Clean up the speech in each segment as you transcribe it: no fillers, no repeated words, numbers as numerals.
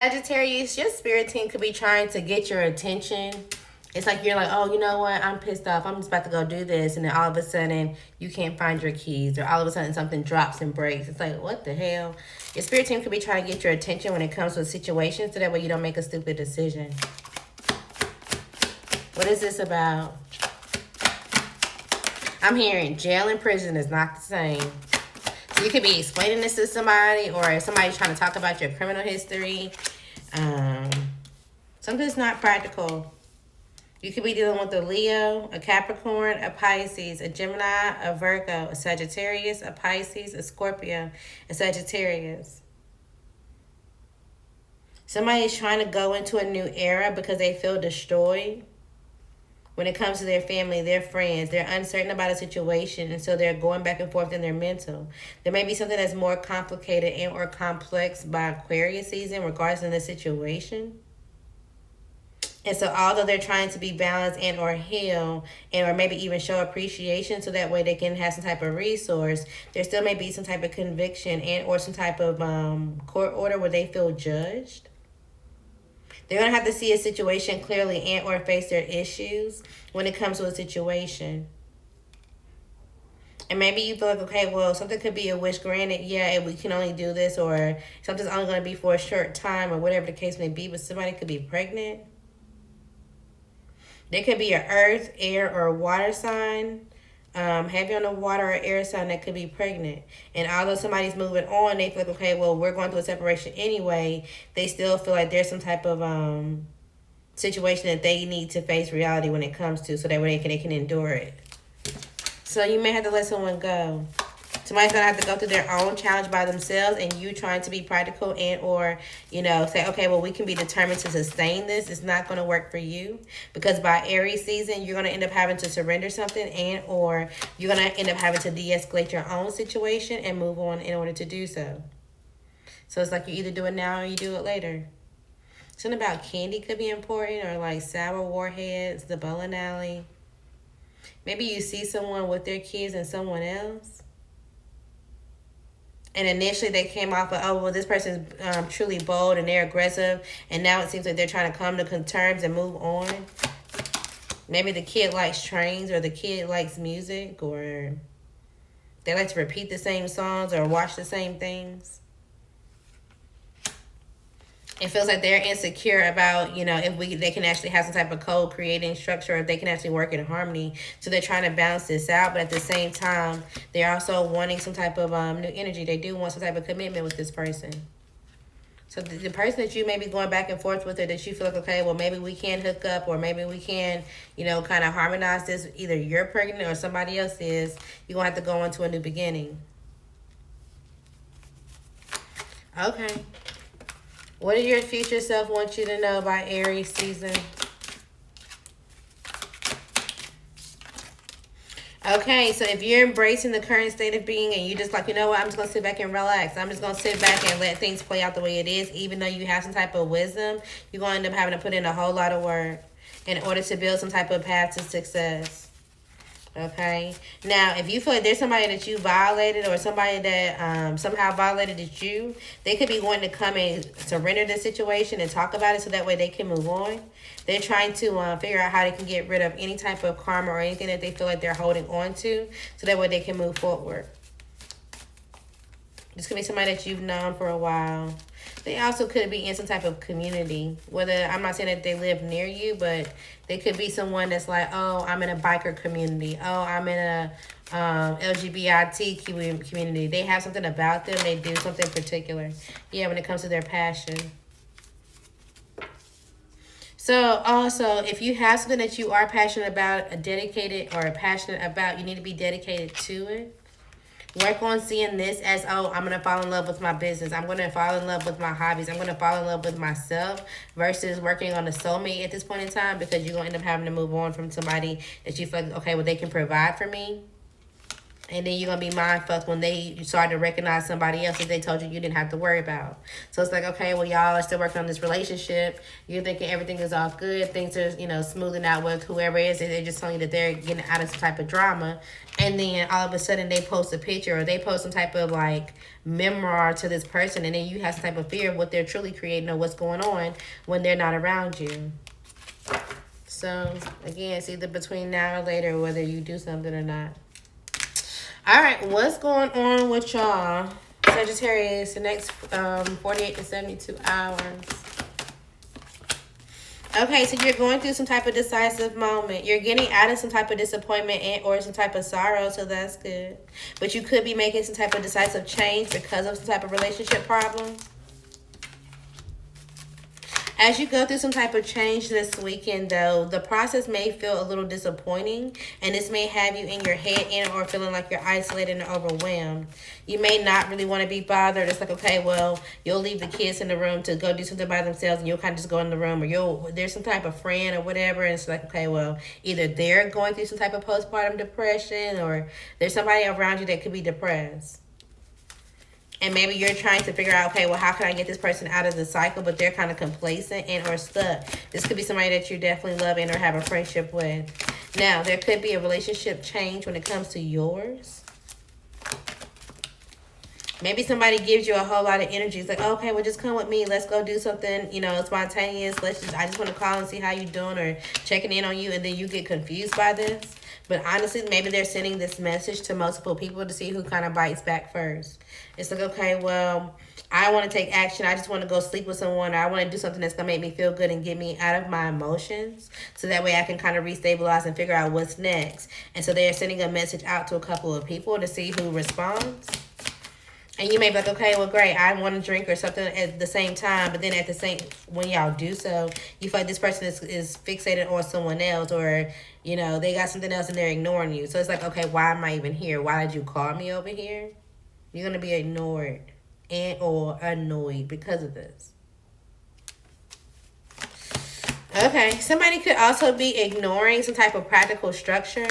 Sagittarius, your spirit team could be trying to get your attention. It's like you're like, oh, you know what? I'm pissed off. I'm just about to go do this. And then all of a sudden, you can't find your keys. Or all of a sudden, something drops and breaks. It's like, what the hell? Your spirit team could be trying to get your attention when it comes to a situation so that way you don't make a stupid decision. What is this about? I'm hearing jail and prison is not the same. So you could be explaining this to somebody, or somebody's trying to talk about your criminal history. Something's not practical. You could be dealing with a Leo, a Capricorn, a Pisces, a Gemini, a Virgo, a Sagittarius, a Pisces, a Scorpio, a Sagittarius. Somebody's trying to go into a new era because they feel destroyed when it comes to their family, their friends. They're uncertain about a situation, and so they're going back and forth in their mental. There may be something that's more complicated and or complex by Aquarius season regarding the situation. And so although they're trying to be balanced and or heal and or maybe even show appreciation so that way they can have some type of resource, there still may be some type of conviction and or some type of court order where they feel judged. They're going to have to see a situation clearly and or face their issues when it comes to a situation. And maybe you feel like, okay, well, something could be a wish granted. Yeah, we can only do this, or something's only going to be for a short time, or whatever the case may be. But somebody could be pregnant. There could be an earth, air, or water sign. Heavy on the water or air sign that could be pregnant. And although somebody's moving on, they feel like, okay, well, we're going through a separation anyway. They still feel like there's some type of situation that they need to face reality when it comes to, so that way they can endure it. So you may have to let someone go. Somebody's going to have to go through their own challenge by themselves, and you trying to be practical and or, say, okay, well, we can be determined to sustain this. It's not going to work for you, because by Aries season, you're going to end up having to surrender something, and or you're going to end up having to de-escalate your own situation and move on in order to do so. So it's like you either do it now or you do it later. Something about candy could be important, or like sour warheads, the bowling alley. Maybe you see someone with their kids and someone else. And initially they came off of, oh, well, this person's truly bold and they're aggressive. And now it seems like they're trying to come to terms and move on. Maybe the kid likes trains, or the kid likes music, or they like to repeat the same songs or watch the same things. It feels like they're insecure about, if they can actually have some type of code creating structure, or if they can actually work in harmony. So they're trying to balance this out, but at the same time, they're also wanting some type of new energy. They do want some type of commitment with this person. So the person that you may be going back and forth with, or that you feel like, okay, well, maybe we can hook up, or maybe we can, kind of harmonize this. Either you're pregnant or somebody else is. You're going to have to go into a new beginning. Okay. What does your future self want you to know by Aries season? Okay, so if you're embracing the current state of being and you're just like, you know what, I'm just going to sit back and relax. I'm just going to sit back and let things play out the way it is. Even though you have some type of wisdom, you're going to end up having to put in a whole lot of work in order to build some type of path to success. Okay. Now, if you feel like there's somebody that you violated, or somebody that somehow violated you, they could be wanting to come and surrender the situation and talk about it so that way they can move on. They're trying to figure out how they can get rid of any type of karma or anything that they feel like they're holding on to, so that way they can move forward. This could be somebody that you've known for a while. They also could be in some type of community. Whether, I'm not saying that they live near you, but they could be someone that's like, oh, I'm in a biker community. Oh, I'm in a LGBT community. They have something about them. They do something particular. Yeah, when it comes to their passion. So also, if you have something that you are passionate about, passionate about, you need to be dedicated to it. Work on seeing this as, oh, I'm going to fall in love with my business. I'm going to fall in love with my hobbies. I'm going to fall in love with myself, versus working on a soulmate at this point in time, because you're going to end up having to move on from somebody that you feel like, okay, well, they can provide for me. And then you're going to be mind fucked when they start to recognize somebody else that they told you didn't have to worry about. So it's like, okay, well, y'all are still working on this relationship. You're thinking everything is all good. Things are, smoothing out with whoever it is. And they're just telling you that they're getting out of some type of drama. And then all of a sudden they post a picture or they post some type of like memoir to this person. And then you have some type of fear of what they're truly creating or what's going on when they're not around you. So, again, it's either between now or later whether you do something or not. All right, what's going on with y'all, Sagittarius, the next 48 to 72 hours? Okay, so you're going through some type of decisive moment. You're getting out of some type of disappointment and or some type of sorrow, so that's good. But you could be making some type of decisive change because of some type of relationship problem. As you go through some type of change this weekend, though, the process may feel a little disappointing, and this may have you in your head and or feeling like you're isolated and overwhelmed. You may not really want to be bothered. It's like, okay, well, you'll leave the kids in the room to go do something by themselves, and you'll kind of just go in the room, or there's some type of friend or whatever, and it's like, okay, well, either they're going through some type of postpartum depression, or there's somebody around you that could be depressed. And maybe you're trying to figure out, okay, well, how can I get this person out of the cycle? But they're kind of complacent and or stuck. This could be somebody that you definitely love and or have a friendship with. Now, there could be a relationship change when it comes to yours. Maybe somebody gives you a whole lot of energy. It's like, okay, well, just come with me. Let's go do something, spontaneous. I just want to call and see how you're doing or checking in on you. And then you get confused by this. But honestly, maybe they're sending this message to multiple people to see who kind of bites back first. It's like, okay, well, I want to take action. I just want to go sleep with someone. Or I want to do something that's going to make me feel good and get me out of my emotions. So that way I can kind of restabilize and figure out what's next. And so they're sending a message out to a couple of people to see who responds. And you may be like, okay, well, great. I want to drink or something at the same time. But then when y'all do so, you feel like this person is fixated on someone else or, they got something else and they're ignoring you. So it's like, okay, why am I even here? Why did you call me over here? You're going to be ignored and or annoyed because of this. Okay, somebody could also be ignoring some type of practical structure.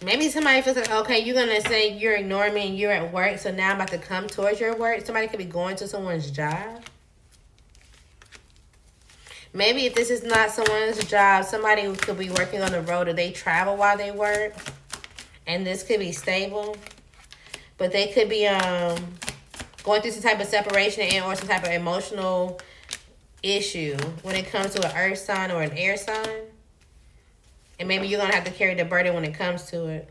Maybe somebody feels like, okay, you're going to say you're ignoring me and you're at work, so now I'm about to come towards your work. Somebody could be going to someone's job. Maybe if this is not someone's job, somebody who could be working on the road or they travel while they work. And this could be stable. But they could be going through some type of separation and or some type of emotional issue when it comes to an earth sign or an air sign. And maybe you're going to have to carry the burden when it comes to it.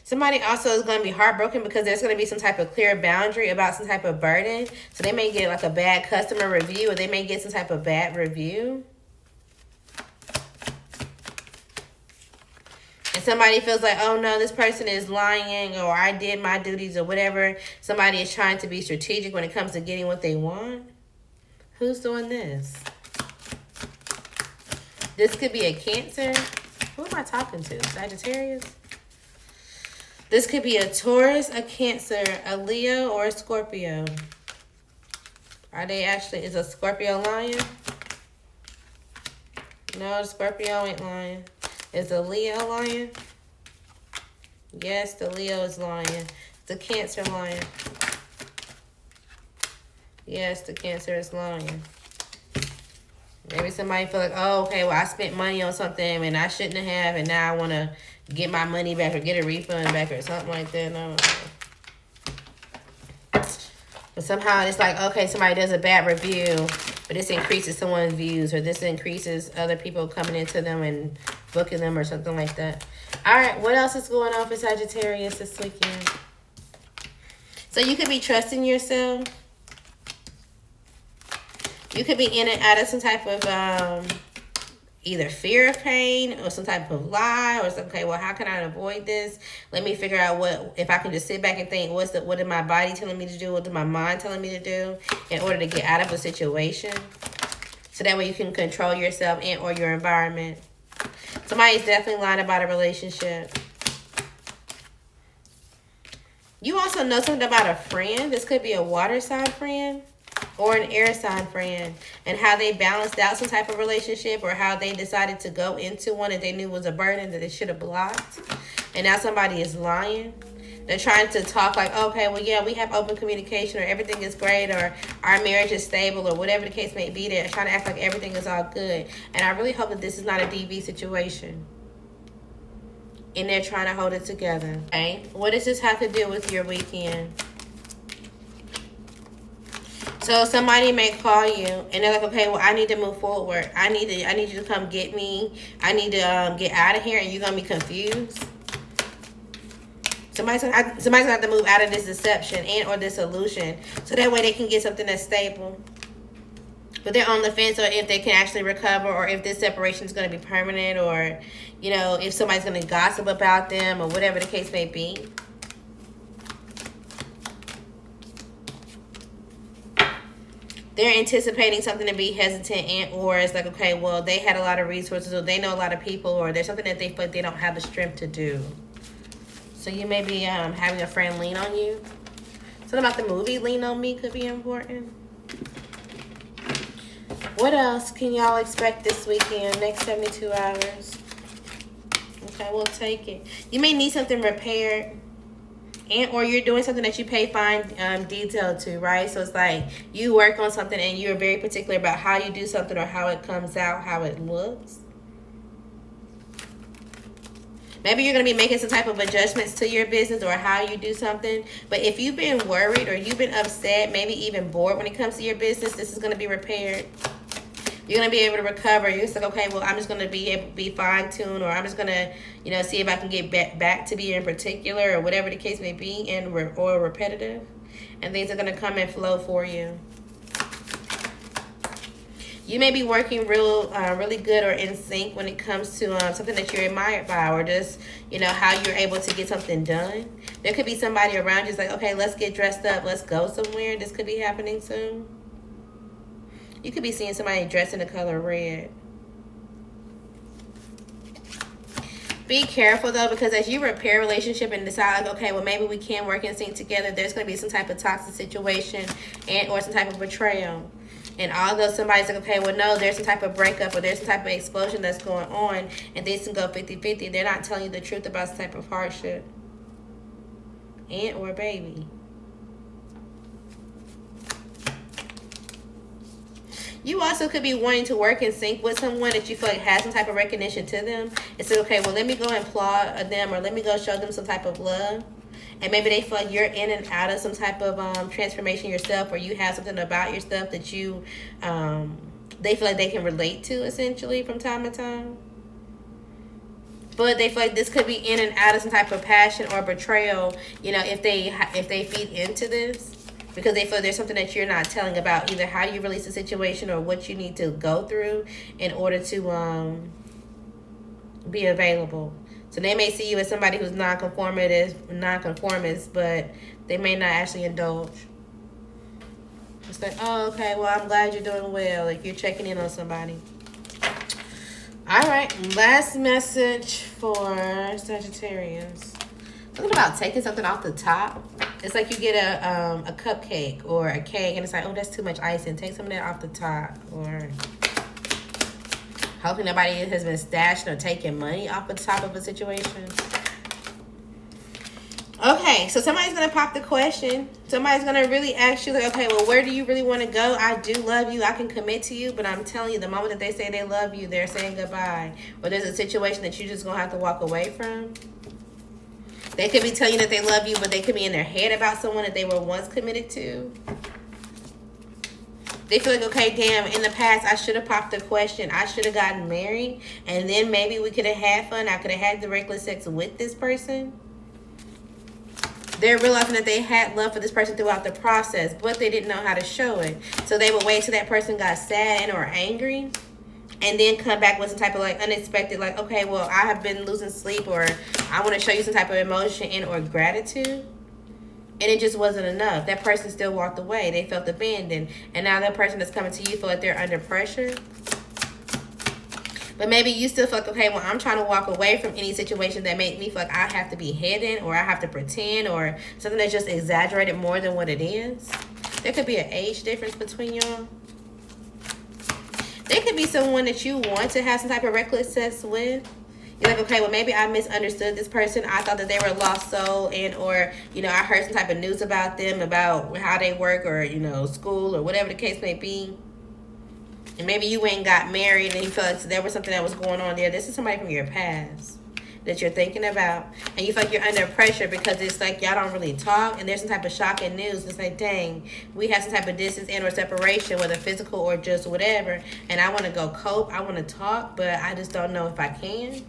Somebody also is going to be heartbroken because there's going to be some type of clear boundary about some type of burden. So they may get like a bad customer review or they may get some type of bad review. And somebody feels like, oh no, this person is lying or I did my duties or whatever. Somebody is trying to be strategic when it comes to getting what they want. Who's doing this? This could be a Cancer. Who am I talking to? Sagittarius? This could be a Taurus, a Cancer, a Leo, or a Scorpio. Is a Scorpio lying? No, the Scorpio ain't lying. Is the Leo lying? Yes, the Leo is lying. The Cancer lying. Yes, the Cancer is lying. Maybe somebody feel like, oh, okay, well, I spent money on something and I shouldn't have, and now I want to get my money back or get a refund back or something like that. No. But somehow it's like, okay, somebody does a bad review, but this increases someone's views or this increases other people coming into them and booking them or something like that. All right, what else is going on for Sagittarius this weekend? So you could be trusting yourself. You could be in and out of some type of either fear of pain or some type of lie or something. Okay, well, how can I avoid this? Let me figure out if I can just sit back and think, what is my body telling me to do? What is my mind telling me to do in order to get out of a situation? So that way you can control yourself and or your environment. Somebody's definitely lying about a relationship. You also know something about a friend. This could be a water sign friend or an air sign friend, and how they balanced out some type of relationship, or how they decided to go into one that they knew was a burden that they should have blocked, and now somebody is lying. They're trying to talk like, okay, well, yeah, we have open communication, or everything is great, or our marriage is stable, or whatever the case may be. They're trying to act like everything is all good. And I really hope that this is not a DV situation, and they're trying to hold it together. Okay, what does this have to do with your weekend? So somebody may call you and they're like, okay, well, I need to move forward. I need you to come get me. I need to get out of here, and you're gonna be confused. Somebody's gonna have to move out of this deception and or this illusion, so that way they can get something that's stable. But they're on the fence, or if they can actually recover, or if this separation is going to be permanent, or, you know, if somebody's going to gossip about them, or whatever the case may be. They're anticipating something to be hesitant, and or it's like, okay, well, they had a lot of resources, or they know a lot of people, or there's something that they feel like they don't have the strength to do. So you may be having a friend lean on you. Something about the movie Lean on Me could be important. What else can y'all expect this weekend, next 72 hours? Okay, we'll take it. You may need something repaired, and or you're doing something that you pay fine detail to, right? So it's like you work on something and you're very particular about how you do something, or how it comes out, how it looks. Maybe you're going to be making some type of adjustments to your business, or how you do something. But if you've been worried, or you've been upset, maybe even bored when it comes to your business, this is going to be repaired. You're going to be able to recover. You're just like, okay, well, I'm just going to be fine-tuned, or I'm just going to, you know, see if I can get back to being particular, or whatever the case may be, or repetitive. And things are going to come and flow for you. You may be working really good or in sync when it comes to something that you're admired by, or just, you know, how you're able to get something done. There could be somebody around you like, okay, let's get dressed up. Let's go somewhere. This could be happening soon. You could be seeing somebody dressed in the color red. Be careful, though, because as you repair a relationship and decide, like, okay, well, maybe we can work in sync together, there's going to be some type of toxic situation and or some type of betrayal. And although somebody's like, okay, well, no, there's some type of breakup, or there's some type of explosion that's going on, and things can go 50-50, they're not telling you the truth about some type of hardship and or baby. You also could be wanting to work in sync with someone that you feel like has some type of recognition to them. And say, okay, well, let me go and applaud them, or let me go show them some type of love. And maybe they feel like you're in and out of some type of transformation yourself, or you have something about yourself that you, they feel like they can relate to, essentially, from time to time. But they feel like this could be in and out of some type of passion or betrayal, you know, if they feed into this. Because they feel there's something that you're not telling about, either how you release the situation, or what you need to go through in order to be available. So they may see you as somebody who's nonconformist, but they may not actually indulge. It's like, oh, okay, well, I'm glad you're doing well. Like, you're checking in on somebody. All right, last message for Sagittarius. Something about taking something off the top. It's like you get a cupcake or a cake, and it's like, oh, that's too much icing. Take some of that off the top. Or hoping nobody has been stashing or taking money off the top of a situation. Okay, so somebody's going to pop the question. Somebody's going to really ask you, like, okay, well, where do you really want to go? I do love you. I can commit to you. But I'm telling you, the moment that they say they love you, they're saying goodbye. Or there's a situation that you're just going to have to walk away from. They could be telling you that they love you, but they could be in their head about someone that they were once committed to. They feel like, okay, damn, in the past, I should have popped the question. I should have gotten married, and then maybe we could have had fun. I could have had the reckless sex with this person. They're realizing that they had love for this person throughout the process, but they didn't know how to show it. So they would wait till that person got sad and or angry, and then come back with some type of, like, unexpected, like, okay, well, I have been losing sleep, or I want to show you some type of emotion and or gratitude. And it just wasn't enough. That person still walked away. They felt abandoned. And now that person that's coming to you feel like they're under pressure. But maybe you still feel like, okay, well, I'm trying to walk away from any situation that make me feel like I have to be hidden, or I have to pretend, or something that's just exaggerated more than what it is. There could be an age difference between y'all. There could be someone that you want to have some type of reckless sex with. You're like, okay, well, maybe I misunderstood this person. I thought that they were a lost soul, and or, you know, I heard some type of news about them, about how they work, or, you know, school, or whatever the case may be. And maybe you ain't got married and you feel like there was something that was going on there. This is somebody from your past that you're thinking about. And you feel like you're under pressure because it's like y'all don't really talk. And there's some type of shocking news. It's like, dang, we have some type of distance and or separation, whether physical or just whatever. And I want to go cope. I want to talk, but I just don't know if I can.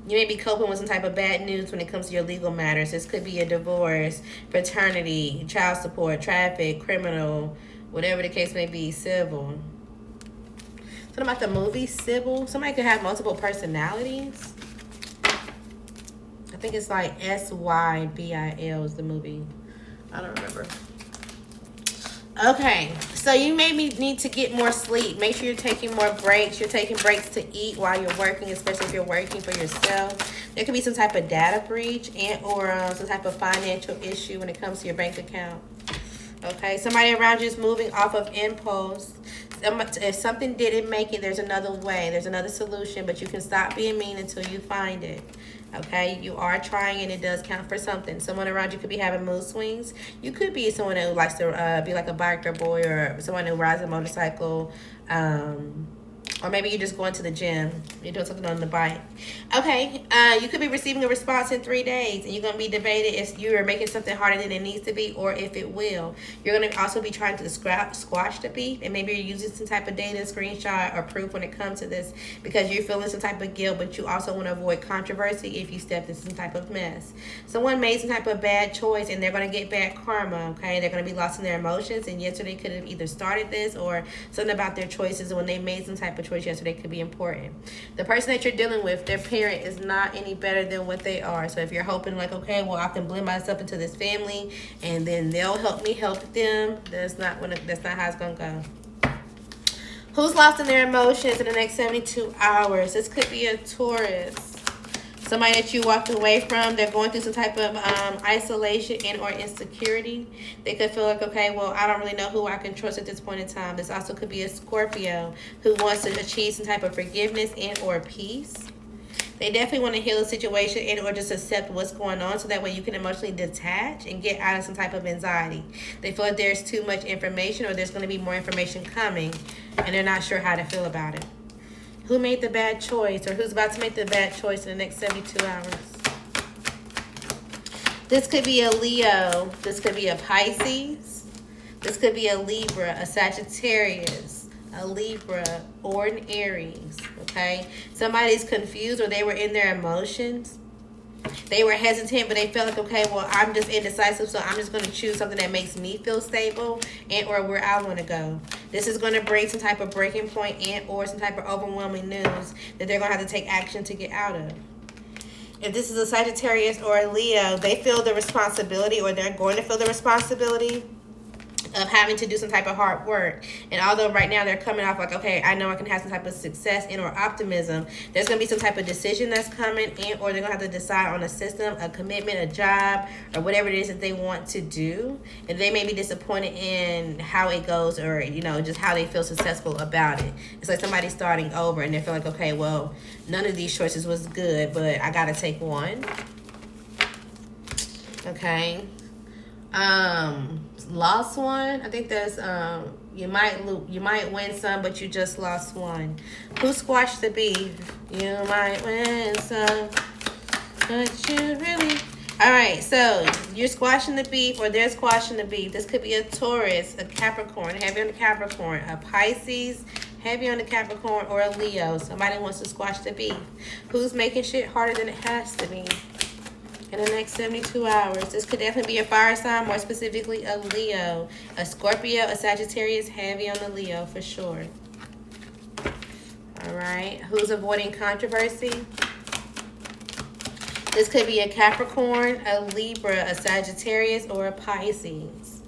You may be coping with some type of bad news when it comes to your legal matters. This could be a divorce, paternity, child support, traffic, criminal, whatever the case may be, civil. Something about the movie Sybil. Somebody could have multiple personalities. I think it's like SYBIL is the movie. I don't remember. Okay, so you maybe need to get more sleep. Make sure you're taking more breaks. You're taking breaks to eat while you're working, especially if you're working for yourself. There could be some type of data breach and or some type of financial issue when it comes to your bank account. Okay, somebody around you is moving off of impulse. If something didn't make it, there's another way. There's another solution, but you can stop being mean until you find it. Okay, you are trying and it does count for something. Someone around you could be having mood swings. You could be someone who likes to be like a biker boy, or someone who rides a motorcycle. Or maybe you're just going to the gym. You're doing something on the bike. Okay, you could be receiving a response in 3 days. And you're going to be debated if you're making something harder than it needs to be or if it will. You're going to also be trying to squash the beef. And maybe you're using some type of data, screenshot, or proof when it comes to this. Because you're feeling some type of guilt. But you also want to avoid controversy if you stepped into some type of mess. Someone made some type of bad choice and they're going to get bad karma. Okay, they're going to be lost in their emotions. And yesterday could have either started this or something about their choices when they made some type of choice yesterday could be important. The person that you're dealing with, their parent is not any better than what they are. So if you're hoping like, okay, well, I can blend myself into this family and then they'll help me help them, that's not how it's gonna go. Who's lost in their emotions in the next 72 hours? This could be a Taurus. Somebody that you walked away from, they're going through some type of isolation and or insecurity. They could feel like, okay, well, I don't really know who I can trust at this point in time. This also could be a Scorpio who wants to achieve some type of forgiveness and or peace. They definitely want to heal the situation and or just accept what's going on so that way you can emotionally detach and get out of some type of anxiety. They feel like there's too much information or there's going to be more information coming and they're not sure how to feel about it. Who made the bad choice or who's about to make the bad choice in the next 72 hours? This could be a Leo. This could be a Pisces. This could be a Libra, a Sagittarius, a Libra, or an Aries, okay? Somebody's confused or they were in their emotions. They were hesitant, but they felt like, okay, well, I'm just indecisive, so I'm just going to choose something that makes me feel stable and or where I want to go. This is going to bring some type of breaking point and or some type of overwhelming news that they're going to have to take action to get out of. If this is a Sagittarius or a Leo, they feel the responsibility or they're going to feel the responsibility of having to do some type of hard work. And although right now they're coming off like, okay, I know I can have some type of success and or optimism, there's going to be some type of decision that's coming and or they're going to have to decide on a system, a commitment, a job, or whatever it is that they want to do. And they may be disappointed in how it goes or, you know, just how they feel successful about it. It's like somebody starting over and they feel like, okay, well, none of these choices was good, but I got to take one. Okay. Lost one. I think there's you might win some, but you just lost one. Who squashed the beef? You might win some, but you really. All right, so you're squashing the beef, or they're squashing the beef. This could be a Taurus, a Capricorn, heavy on the Capricorn, a Pisces, heavy on the Capricorn, or a Leo. Somebody wants to squash the beef. Who's making shit harder than it has to be? In the next 72 hours. This could definitely be a fire sign, more specifically a Leo, a Scorpio, a Sagittarius, heavy on the Leo for sure. All right, who's avoiding controversy? This could be a Capricorn, a Libra, a Sagittarius, or a Pisces.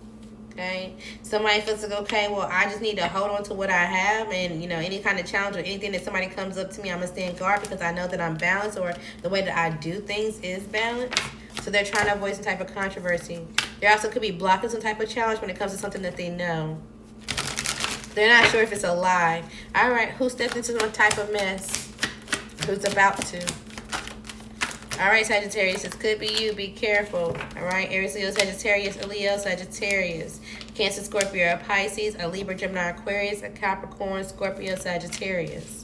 Okay, somebody feels like, okay, well, I just need to hold on to what I have, and you know, any kind of challenge or anything that somebody comes up to me, I'm gonna stand guard because I know that I'm balanced, or the way that I do things is balanced. So they're trying to avoid some type of controversy. They also could be blocking some type of challenge when it comes to something that they know. They're not sure if it's a lie. All right, who stepped into some type of mess? Who's about to? All right, Sagittarius, this could be you. Be careful. All right, Aries, Leo, Sagittarius, a Leo, Sagittarius. Cancer, Scorpio, a Pisces, a Libra, Gemini, Aquarius, a Capricorn, Scorpio, Sagittarius.